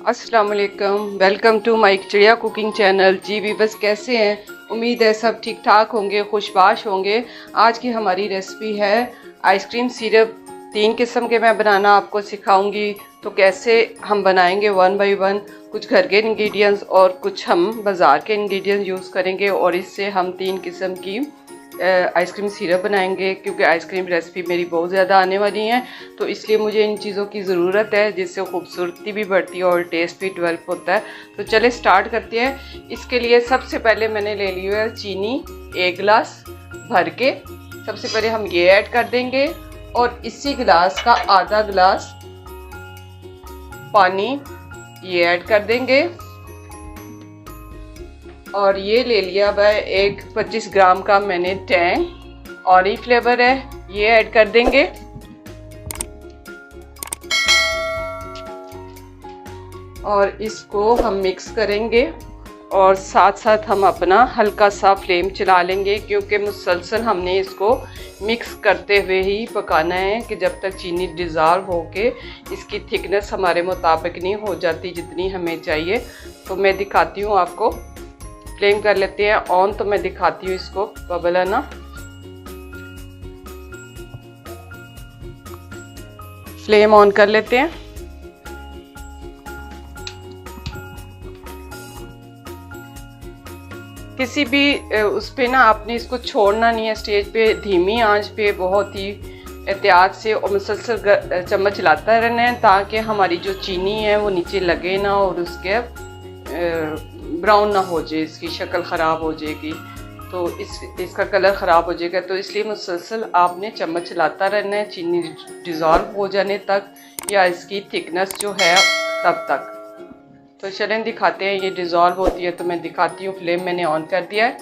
अस्सलाम वालेकुम, welcome to my चिड़िया कुकिंग चैनल। जी वीवर्स, कैसे हैं? उम्मीद है सब ठीक ठाक होंगे, खुशबाश होंगे। आज की हमारी रेसिपी है आइसक्रीम सिरप। 3 किस्म के मैं बनाना आपको सिखाऊंगी। तो कैसे हम बनाएंगे वन बाय वन, कुछ घर के इंग्रेडिएंट्स और कुछ हम बाज़ार के इंग्रेडिएंट्स यूज़ करेंगे और इससे हम 3 किस्म की आइसक्रीम सिरप बनाएंगे। क्योंकि आइसक्रीम रेसिपी मेरी बहुत ज़्यादा आने वाली हैं, तो इसलिए मुझे इन चीज़ों की ज़रूरत है, जिससे खूबसूरती भी बढ़ती है और टेस्ट भी डेवलप होता है। तो चले स्टार्ट करते हैं। इसके लिए सबसे पहले मैंने ले ली है चीनी 1 गिलास भर के। सबसे पहले हम ये ऐड कर देंगे और इसी गिलास का आधा गिलास पानी ये ऐड कर देंगे। और ये ले लिया भाई एक 25 ग्राम का मैंने टैंग ऑरेंज फ्लेवर है, ये ऐड कर देंगे। और इसको हम मिक्स करेंगे और साथ साथ हम अपना हल्का सा फ्लेम चला लेंगे, क्योंकि मुसलसल हमने इसको मिक्स करते हुए ही पकाना है कि जब तक चीनी डिज़ोल्व होके इसकी थिकनेस हमारे मुताबिक नहीं हो जाती जितनी हमें चाहिए। तो मैं दिखाती हूँ आपको। फ्लेम कर लेते हैं ऑन, तो मैं दिखाती हूँ इसको बबल आना। फ्लेम ऑन कर लेते हैं। किसी भी उस पे ना आपने इसको छोड़ना नहीं है, स्टेज पे धीमी आंच पे बहुत ही एहतियात से और मुसलसल चम्मच चलाता रहना है, ताकि हमारी जो चीनी है वो नीचे लगे ना और उसके ब्राउन ना हो जाए, इसकी शक्ल ख़राब हो जाएगी, तो इसका कलर ख़राब हो जाएगा। तो इसलिए मुसलसल आपने चम्मच चलाता रहना है चीनी डिज़ोल्व हो जाने तक, या इसकी थिकनेस जो है तब तक। तो चलें दिखाते हैं, ये डिज़ोल्व होती है तो मैं दिखाती हूँ। फ्लेम मैंने ऑन कर दिया है।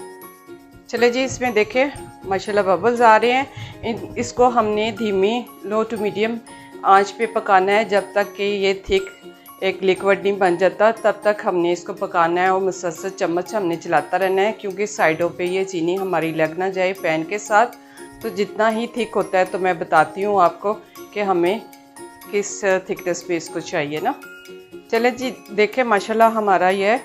चले जी, इसमें देखें माशाल्लाह बबल्स आ रहे हैं। इसको हमने धीमी लो टू मीडियम आंच पे पकाना है जब तक कि ये थिक एक लिक्विड नहीं बन जाता, तब तक हमने इसको पकाना है और मुसलसल चम्मच हमने चलाता रहना है, क्योंकि साइडों पे ये चीनी हमारी लग ना जाए पैन के साथ। तो जितना ही थिक होता है तो मैं बताती हूँ आपको कि हमें किस थिकनेस पे इसको चाहिए ना। चले जी देखें, माशाल्लाह हमारा ये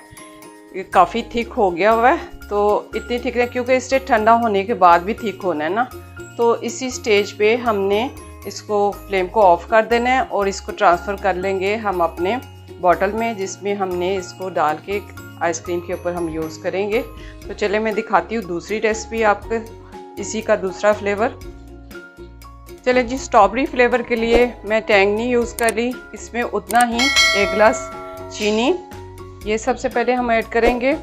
काफ़ी थिक हो गया हुआ है। तो इतनी थिक है क्योंकि इससे ठंडा होने के बाद भी थिक होना है ना। तो इसी स्टेज पे हमने इसको फ्लेम को ऑफ़ कर देना है और इसको ट्रांसफ़र कर लेंगे हम अपने बॉटल में, जिसमें हमने इसको डाल के आइसक्रीम के ऊपर हम यूज़ करेंगे। तो चले मैं दिखाती हूँ दूसरी रेसिपी आपको, इसी का दूसरा फ्लेवर। चले जी, स्ट्रॉबेरी फ्लेवर के लिए मैं टैंग नहीं यूज़ कर रही, इसमें उतना ही 1 गिलास चीनी ये सबसे पहले हम ऐड करेंगे।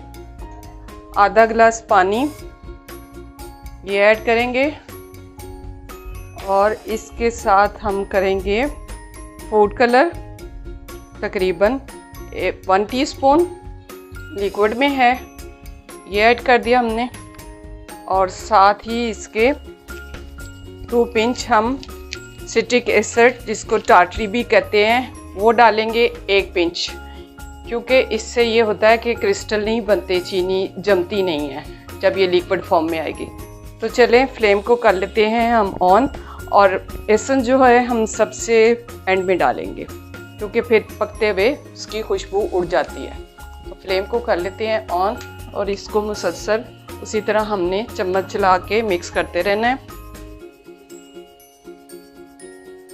आधा गिलास पानी ये ऐड करेंगे और इसके साथ हम करेंगे फूड कलर, तकरीबन 1 टीस्पून लिक्विड में है, ये ऐड कर दिया हमने। और साथ ही इसके 2 पिंच हम सिट्रिक एसिड, जिसको टाटरी भी कहते हैं, वो डालेंगे 1 पिंच, क्योंकि इससे ये होता है कि क्रिस्टल नहीं बनते, चीनी जमती नहीं है जब ये लिक्विड फॉर्म में आएगी। तो चलें फ्लेम को कर लेते हैं हम ऑन, और एसेंस जो है हम सबसे एंड में डालेंगे, क्योंकि फिर पकते हुए उसकी खुशबू उड़ जाती है। तो फ्लेम को कर लेते हैं ऑन और इसको मुसलसल उसी तरह हमने चम्मच चला के मिक्स करते रहना है।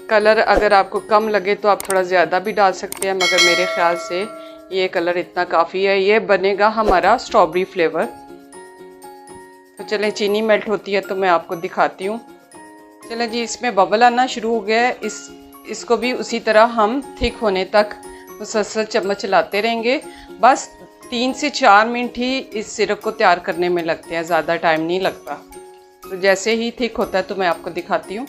कलर अगर आपको कम लगे तो आप थोड़ा ज़्यादा भी डाल सकते हैं, मगर मेरे ख्याल से ये कलर इतना काफ़ी है। ये बनेगा हमारा स्ट्रॉबेरी फ्लेवर। तो चलें, चीनी मेल्ट होती है तो मैं आपको दिखाती हूँ। चलें जी, इसमें बबल आना शुरू हो गया है। इसको भी उसी तरह हम थिक होने तक मुसलसल चम्मच चलाते रहेंगे। बस 3 से 4 मिनट ही इस सिरप को तैयार करने में लगते हैं, ज़्यादा टाइम नहीं लगता। तो जैसे ही थिक होता है तो मैं आपको दिखाती हूँ।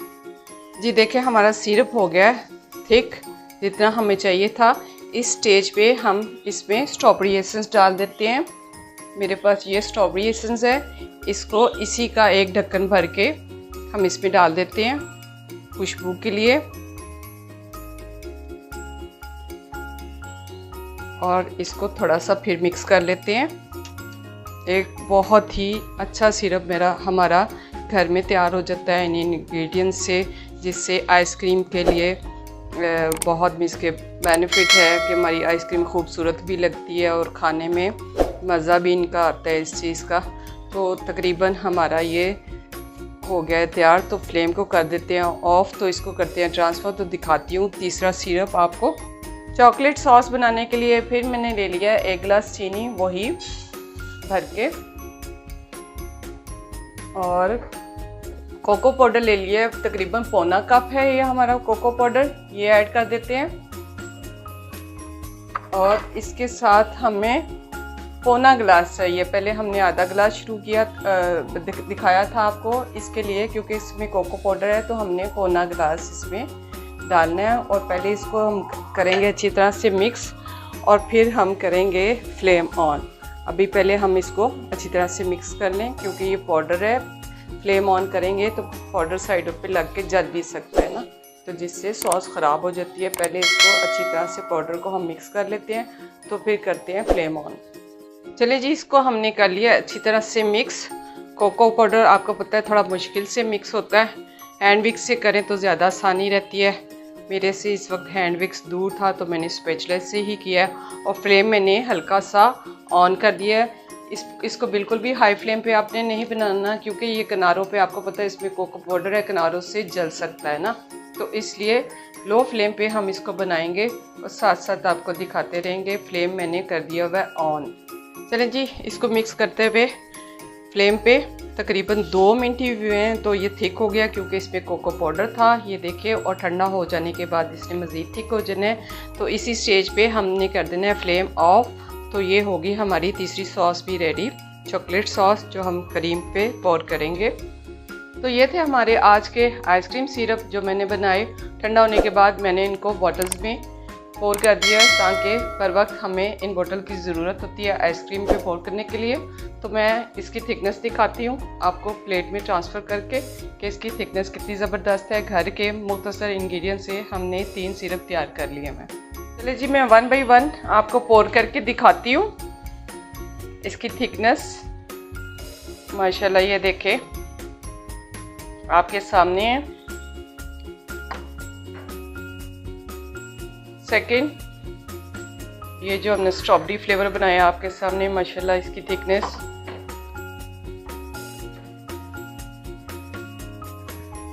जी देखें, हमारा सिरप हो गया है थिक, जितना हमें चाहिए था। इस स्टेज पे हम इसमें स्ट्रॉबेरी एसेंस डाल देते हैं। मेरे पास ये स्ट्रॉबेरी एसेंस है, इसको इसी का एक ढक्कन भर के हम इसमें डाल देते हैं खुशबू के लिए। और इसको थोड़ा सा फिर मिक्स कर लेते हैं। एक बहुत ही अच्छा सिरप हमारा घर में तैयार हो जाता है इन इंग्रेडिएंट्स से, जिससे आइसक्रीम के लिए बहुत भी इसके बेनिफिट है कि हमारी आइसक्रीम खूबसूरत भी लगती है और खाने में मज़ा भी इनका आता है इस चीज़ का। तो तकरीबन हमारा ये हो गया है तैयार। तो फ्लेम को कर देते हैं ऑफ़, तो इसको करते हैं ट्रांसफ़र। तो दिखाती हूँ तीसरा सिरप आपको। चॉकलेट सॉस बनाने के लिए फिर मैंने ले लिया 1 गिलास चीनी, वही भर के, और कोको पाउडर ले लिया तकरीबन पौना कप है ये हमारा कोको पाउडर, ये ऐड कर देते हैं। और इसके साथ हमें पौना गिलास चाहिए, पहले हमने आधा गिलास शुरू किया दिखाया था आपको इसके लिए, क्योंकि इसमें कोको पाउडर है तो हमने पौना गिलास इसमें डालना है। और पहले इसको हम करेंगे अच्छी तरह से मिक्स और फिर हम करेंगे फ्लेम ऑन। अभी पहले हम इसको अच्छी तरह से मिक्स कर लें, क्योंकि ये पाउडर है, फ्लेम ऑन करेंगे तो पाउडर साइडों पे लग के जल भी सकता है ना, तो जिससे सॉस ख़राब हो जाती है। पहले इसको अच्छी तरह से पाउडर को हम मिक्स कर लेते हैं, तो फिर करते हैं फ्लेम ऑन। चलिए जी, इसको हमने कर लिया अच्छी तरह से मिक्स। कोको पाउडर आपको पता है थोड़ा मुश्किल से मिक्स होता है, हैंड विक्स से करें तो ज़्यादा आसानी रहती है। मेरे से इस वक्त हैंड विक्स दूर था तो मैंने स्पैचुला से ही किया, और फ्लेम मैंने हल्का सा ऑन कर दिया है। इसको बिल्कुल भी हाई फ्लेम पे आपने नहीं बनाना, क्योंकि ये किनारों पे आपको पता है इसमें कोको पाउडर है, किनारों से जल सकता है ना, तो इसलिए लो फ्लेम पे हम इसको बनाएंगे और साथ साथ आपको दिखाते रहेंगे। फ्लेम मैंने कर दिया हुआ है ऑन। चलें जी, इसको मिक्स करते हुए फ्लेम पे तकरीबन 2 मिनट ही हुए हैं, तो ये थिक हो गया क्योंकि इसमें कोको पाउडर था, ये देखिए। और ठंडा हो जाने के बाद इसने मज़ीद थिक हो जाना है, तो इसी स्टेज पे हमने कर देना है फ्लेम ऑफ। तो ये होगी हमारी तीसरी सॉस भी रेडी, चॉकलेट सॉस, जो हम क्रीम पे पोर करेंगे। तो ये थे हमारे आज के आइसक्रीम सिरप जो मैंने बनाए। ठंडा होने के बाद मैंने इनको बॉटल्स में पोर कर दिया, ताकि पर वक्त हमें इन बोतल की ज़रूरत होती है आइसक्रीम पे पोर करने के लिए। तो मैं इसकी थिकनेस दिखाती हूँ आपको प्लेट में ट्रांसफ़र करके कि इसकी थिकनेस कितनी ज़बरदस्त है। घर के मुख्तसर इंग्रेडिएंट से हमने 3 सिरप तैयार कर लिए हैं। चलिए जी, मैं 1 बाई 1 आपको पोर करके दिखाती हूँ इसकी थिकनेस। माशाल्लाह, ये देखें आपके सामने है। सेकंड, ये जो हमने स्ट्रॉबेरी फ्लेवर बनाया आपके सामने, माशाल्लाह इसकी थिकनेस।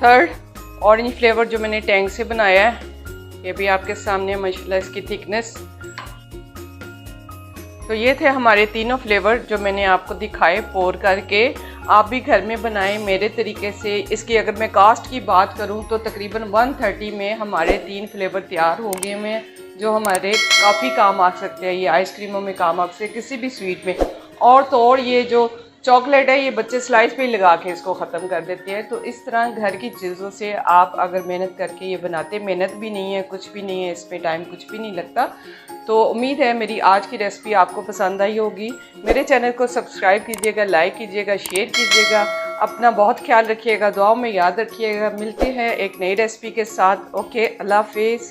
थर्ड, ऑरेंज फ्लेवर जो मैंने टैंग से बनाया है, ये भी आपके सामने, माशाल्लाह इसकी थिकनेस। तो ये थे हमारे तीनों फ्लेवर जो मैंने आपको दिखाए पोर करके। आप भी घर में बनाएं मेरे तरीके से। इसकी अगर मैं कास्ट की बात करूं तो तकरीबन 130 में हमारे 3 फ्लेवर तैयार हो गए हैं, जो हमारे काफ़ी काम आ सकते हैं। ये आइसक्रीमों में काम आ सकते हैं, किसी भी स्वीट में। और तो और ये जो चॉकलेट है, ये बच्चे स्लाइस पे लगा के इसको ख़त्म कर देते हैं। तो इस तरह घर की चीज़ों से आप अगर मेहनत करके ये बनाते, मेहनत भी नहीं है, कुछ भी नहीं है, इसमें टाइम कुछ भी नहीं लगता। तो उम्मीद है मेरी आज की रेसिपी आपको पसंद आई होगी। मेरे चैनल को सब्सक्राइब कीजिएगा, लाइक कीजिएगा, शेयर कीजिएगा। अपना बहुत ख्याल रखिएगा, दुआओं में याद रखिएगा। मिलते हैं एक नई रेसिपी के साथ। ओके, अल्लाह हाफिज़।